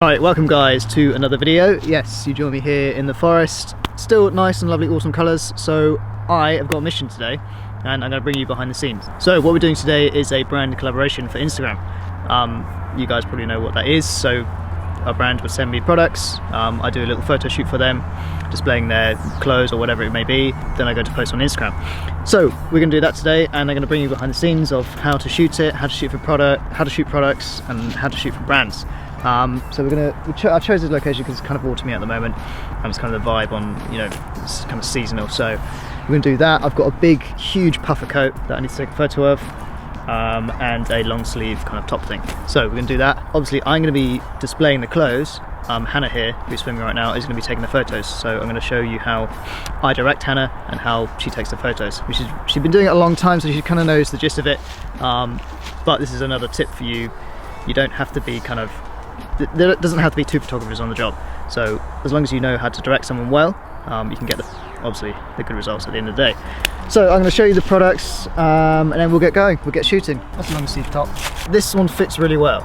Right, welcome guys to another video. Yes, you join me here in the forest. Still nice and lovely, awesome colours. So I have got a mission today and I'm going to bring you behind the scenes. So what we're doing today is a brand collaboration for Instagram. You guys probably know what that is. So our brand would send me products. I do a little photo shoot for them, displaying their clothes or whatever it may be. Then I go to post on Instagram. So we're going to do that today, and I'm going to bring you behind the scenes of how to shoot it, how to shoot for how to shoot products, and how to shoot for brands. So I chose this location because it's kind of all to me at the moment, and it's kind of the vibe on, you know, it's kind of seasonal. So we're going to do that. I've got a big, huge puffer coat that I need to take a photo of, and a long sleeve kind of top thing. So we're going to do that. Obviously, I'm going to be displaying the clothes. Hannah here, who's filming right now, is going to be taking the photos. So I'm going to show you how I direct Hannah and how she takes the photos. She's been doing it a long time, so she kind of knows the gist of it. But this is another tip for you. You don't have to be there doesn't have to be two photographers on the job. So as long as you know how to direct someone well, you can get obviously the good results at the end of the day. So I'm going to show you the products, and then we'll get going. We'll get shooting. That's a long sleeve top. This one fits really well,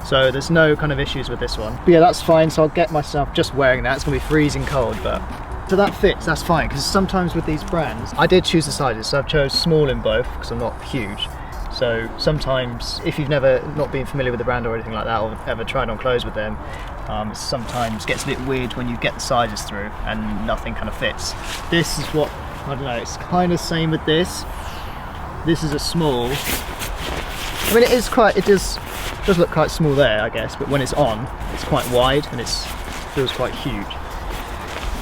so there's no kind of issues with this one. But yeah, that's fine. So I'll get myself just wearing that. It's going to be freezing cold, but so that fits. That's fine, because sometimes with these brands, I did choose the sizes. So I've chose small in both because I'm not huge. So sometimes, if you've not been familiar with the brand or anything like that, or ever tried on clothes with them, it sometimes gets a bit weird when you get the sizes through and nothing kind of fits. This is what, I don't know, it's kind of same with this. This is a small. I mean, it does look quite small there, I guess, but when it's on, it's quite wide and it feels quite huge.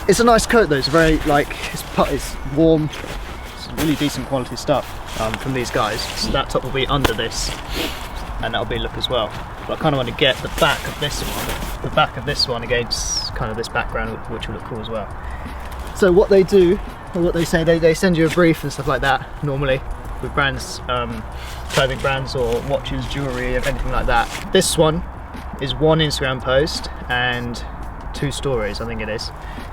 It's a nice coat though. It's very, it's warm. It's really decent quality stuff. From these guys. So that top will be under this, and that'll be a look as well. But I kind of want to get the back of this one against kind of this background, which will look cool as well. So what they do, or what they say, they send you a brief and stuff like that normally with brands, clothing brands or watches, jewellery, anything like that. This one is one Instagram post and 2 stories, I think it is.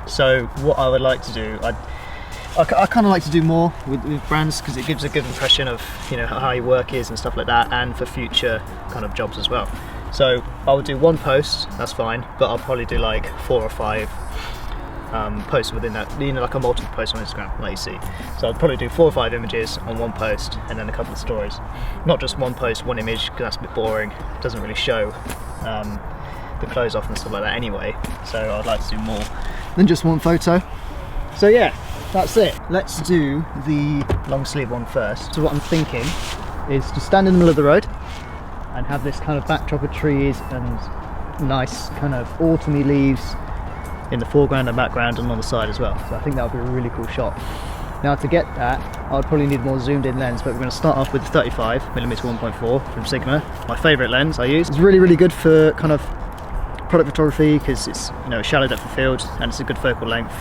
So what I would like to do, I kind of like to do more with brands because it gives a good impression of, you know, how your work is and stuff like that, and for future kind of jobs as well. So I would do one post, that's fine, but I'll probably do like 4 or 5 posts within that, you know, like a multiple post on Instagram, like you see. So I'll probably do 4 or 5 images on one post and then a couple of stories. Not just one post, one image, because that's a bit boring. It doesn't really show the clothes off and stuff like that anyway. So I'd like to do more than just one photo. So yeah, that's it. Let's do the long sleeve one first. So what I'm thinking is to stand in the middle of the road and have this kind of backdrop of trees and nice kind of autumny leaves in the foreground and background and on the side as well. So I think that would be a really cool shot. Now to get that, I would probably need a more zoomed in lens, but we're going to start off with the 35mm 1.4 from Sigma. My favourite lens I use. It's really, really good for kind of product photography because it's, you know, shallow depth of field and it's a good focal length.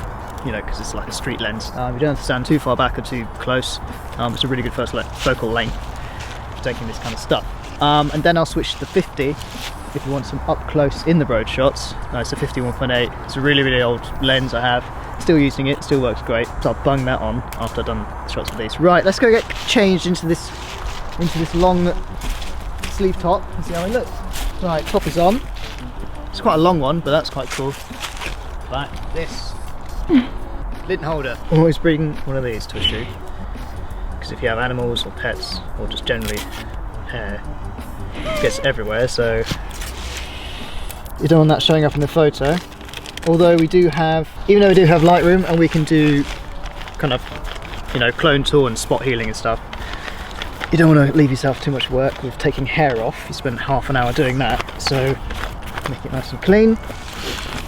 You know, because it's like a street lens. You don't have to stand too far back or too close. It's a really good focal length for taking this kind of stuff. And then I'll switch to the 50 if you want some up close in the road shots. It's a 51.8. It's a really, really old lens I have. Still using it, still works great. So I'll bung that on after I've done the shots with these. Right, let's go get changed into this long sleeve top and see how it looks. Right, top is on. It's quite a long one, but that's quite cool. Like this. Lint holder. Always bring one of these to a shoot, because if you have animals or pets or just generally hair, it gets everywhere, so you don't want that showing up in the photo. Although we do have, even though we do have Lightroom and we can do kind of, you know, clone tool and spot healing and stuff, you don't want to leave yourself too much work with taking hair off. You spend half an hour doing that, so make it nice and clean.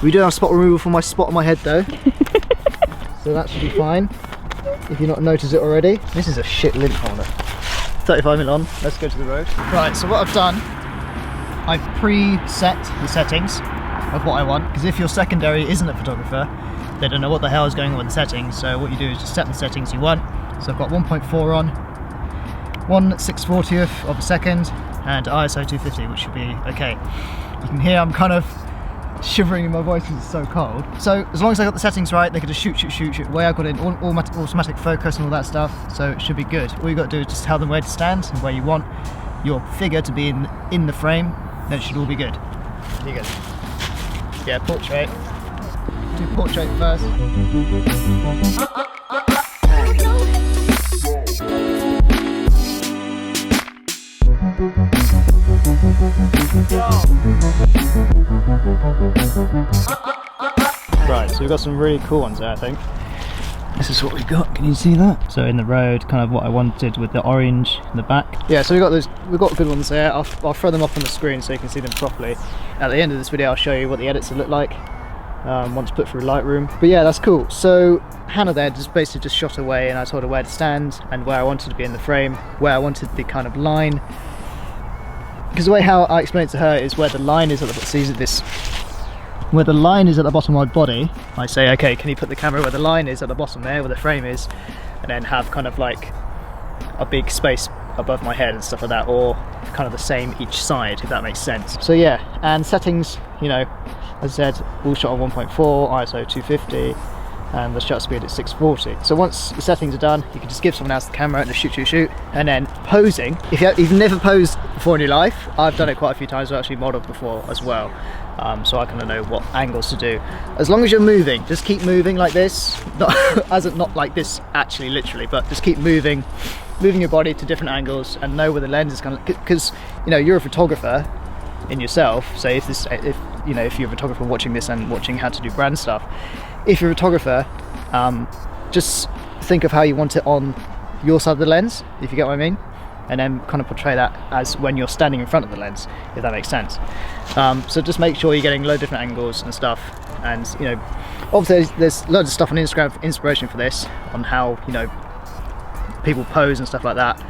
We do have spot removal for my spot on my head though. So that should be fine, if you've not noticed it already. This is a shit lint holder. 35mm on, let's go to the road. Right, so what I've done, I've pre-set the settings of what I want, because if your secondary isn't a photographer, they don't know what the hell is going on with the settings, so what you do is just set the settings you want. So I've got 1.4 on, 1/640th of a second, and ISO 250, which should be okay. You can hear I'm kind of shivering in my voice because it's so cold. So as long as I got the settings right, they could just shoot away. I've got it in automatic focus and all that stuff, so it should be good. All you got to do is just tell them where to stand and where you want your figure to be in the frame, then it should all be good. You go. Yeah, portrait. Do portrait first. Right, so we've got some really cool ones there, I think. This is what we've got, can you see that? So in the road, kind of what I wanted with the orange in the back. Yeah, so we've got good ones there. I'll throw them up on the screen so you can see them properly. At the end of this video I'll show you what the edits will look like once put through Lightroom. But yeah, that's cool. So Hannah there just basically just shot away, and I told her where to stand and where I wanted to be in the frame, where I wanted the kind of line. Because the way how I explained it to her is where the line is at the where the line is at the bottom of my body, I say, okay, can you put the camera where the line is at the bottom there, where the frame is, and then have kind of like a big space above my head and stuff like that, or kind of the same each side, if that makes sense. So yeah, and settings, you know, as I said, all shot on 1.4, ISO 250, and the shutter speed at 640. So once the settings are done, you can just give someone else the camera and just shoot. And then posing, if you've never posed before in your life, I've done it quite a few times. I've actually modelled before as well, so I kind of know what angles to do. As long as you're moving, just keep moving like this, not like this actually literally, but just keep moving your body to different angles and know where the lens is kind of, because you know, you're a photographer in yourself. So if you're a photographer watching this and watching how to do brand stuff, if you're a photographer, just think of how you want it on your side of the lens, if you get what I mean, and then kind of portray that as when you're standing in front of the lens, if that makes sense. So just make sure you're getting loads of different angles and stuff, and you know, obviously there's loads of stuff on Instagram for inspiration for this, on how, you know, people pose and stuff like that.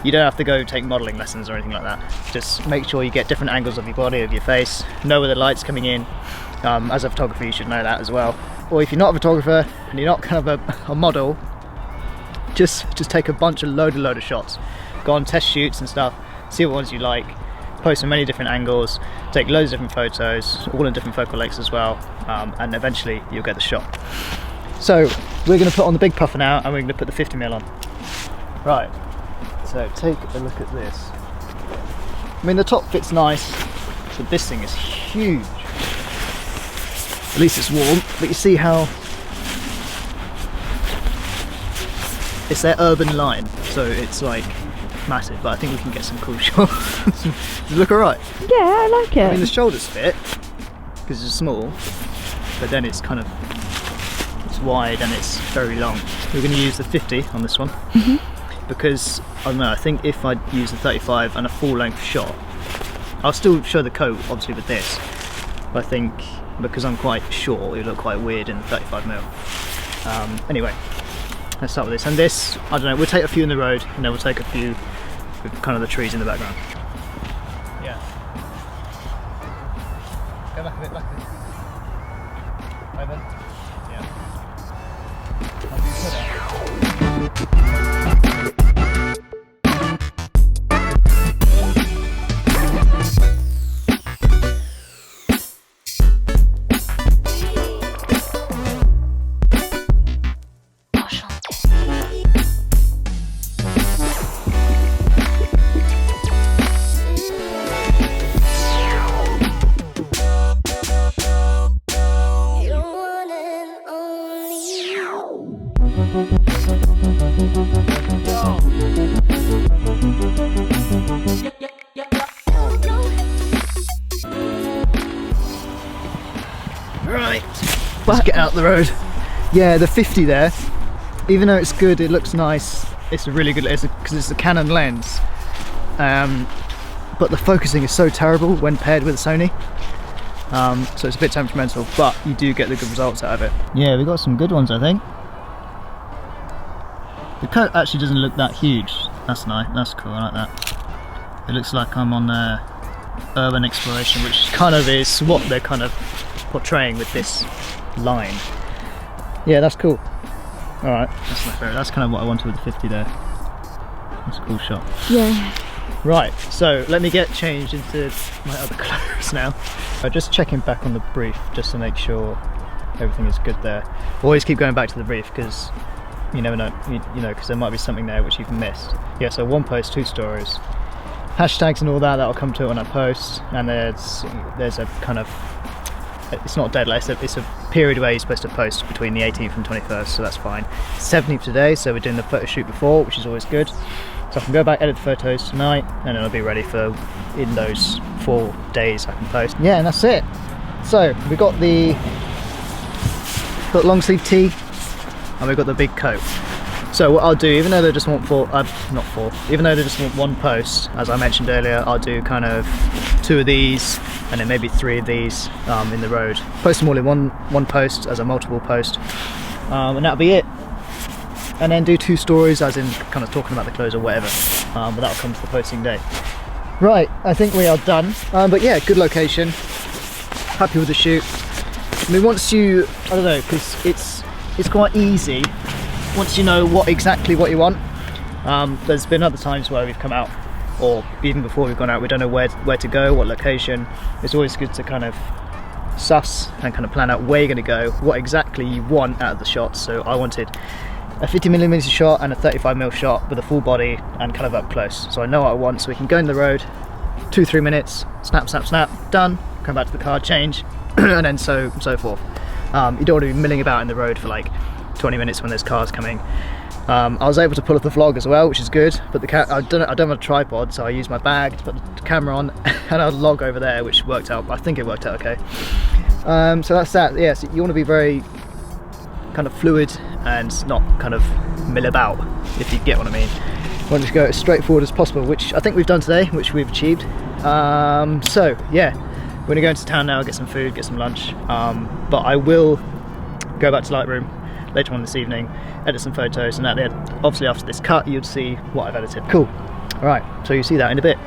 You don't have to go take modelling lessons or anything like that. Just make sure you get different angles of your body, of your face, know where the light's coming in. As a photographer, you should know that as well. Or if you're not a photographer and you're not kind of a model, just take a load of shots. Go on test shoots and stuff, see what ones you like, post in many different angles, take loads of different photos, all in different focal lengths as well, and eventually you'll get the shot. So we're going to put on the big puffer now, and we're going to put the 50mm on. Right, so take a look at this. I mean, the top fits nice, but this thing is huge. At least it's warm, but you see how it's their urban line, so it's like massive, but I think we can get some cool shots. Does it look alright? Yeah, I like it. I mean, the shoulders fit because it's small, but then it's kind of, it's wide and it's very long. We're going to use the 50 on this one, because I don't know, I think if I use the 35 and a full length shot, I'll still show the coat obviously with this, but I think because I'm quite short, it would look quite weird in the 35mm. Anyway, let's start with this. And this, I don't know, we'll take a few in the road, and then we'll take a few with kind of the trees in the background. Yeah. Go back a bit, back a bit. Over. Yeah. How do you put it? Right, let's get out the road. Yeah, the 50 there, even though it's good, it looks nice, it's a really good, because it's a Canon lens, but the focusing is so terrible when paired with a Sony, so it's a bit temperamental, but you do get the good results out of it. Yeah, we got some good ones, I think. The coat actually doesn't look that huge. That's nice, that's cool, I like that. It looks like I'm on urban exploration, which kind of is what they're kind of portraying with this line. Yeah, that's cool. Alright, that's my favourite. That's kind of what I wanted with the 50 there. That's a cool shot. Yeah. Right, so let me get changed into my other clothes now. Just checking back on the brief just to make sure everything is good there. Always keep going back to the brief because you never know, you know, because there might be something there which you've missed. Yeah, so one post, two stories. hashtags and all that, that'll come to it when I post. And there's a kind of, it's not a deadline, it's a period where you're supposed to post between the 18th and 21st, so that's fine. 17th today, so we're doing the photo shoot before, which is always good. So I can go back, edit the photos tonight, and then I'll be ready for, in those 4 days I can post. Yeah, and that's it. So we've got long sleeve tee, and we've got the big coat. So what I'll do, even though they just want even though they just want 1 post, as I mentioned earlier, I'll do kind of 2 of these, and then maybe 3 of these in the road. Post them all in one post as a multiple post, and that'll be it. And then do 2 stories, as in kind of talking about the clothes or whatever, but that'll come to the posting day. Right, I think we are done, but yeah, good location, happy with the shoot. I mean, once you, I don't know, because it's quite easy once you know exactly what you want. There's been other times where we've come out, or even before we've gone out, we don't know where to go, what location. It's always good to kind of suss and kind of plan out where you're going to go, what exactly you want out of the shots. So I wanted a 50mm shot and a 35mm shot with a full body and kind of up close. So I know what I want, so we can go in the road, 2-3 minutes, snap, snap, snap, done, come back to the car, change, and then so forth. You don't want to be milling about in the road for like 20 minutes when there's cars coming. I was able to pull off the vlog as well, which is good, but I don't have a tripod, so I used my bag to put the camera on and I'll log over there, which worked out, I think it worked out okay. So that's that. Yeah, so you want to be very kind of fluid and not kind of mill about, if you get what I mean. You want to go as straightforward as possible, which I think we've done today, which we've achieved. So yeah, we're gonna go into town now, get some food, get some lunch, but I will go back to Lightroom later on this evening, edit some photos, and obviously after this cut you'll see what I've edited. Cool. Alright, so you see that in a bit.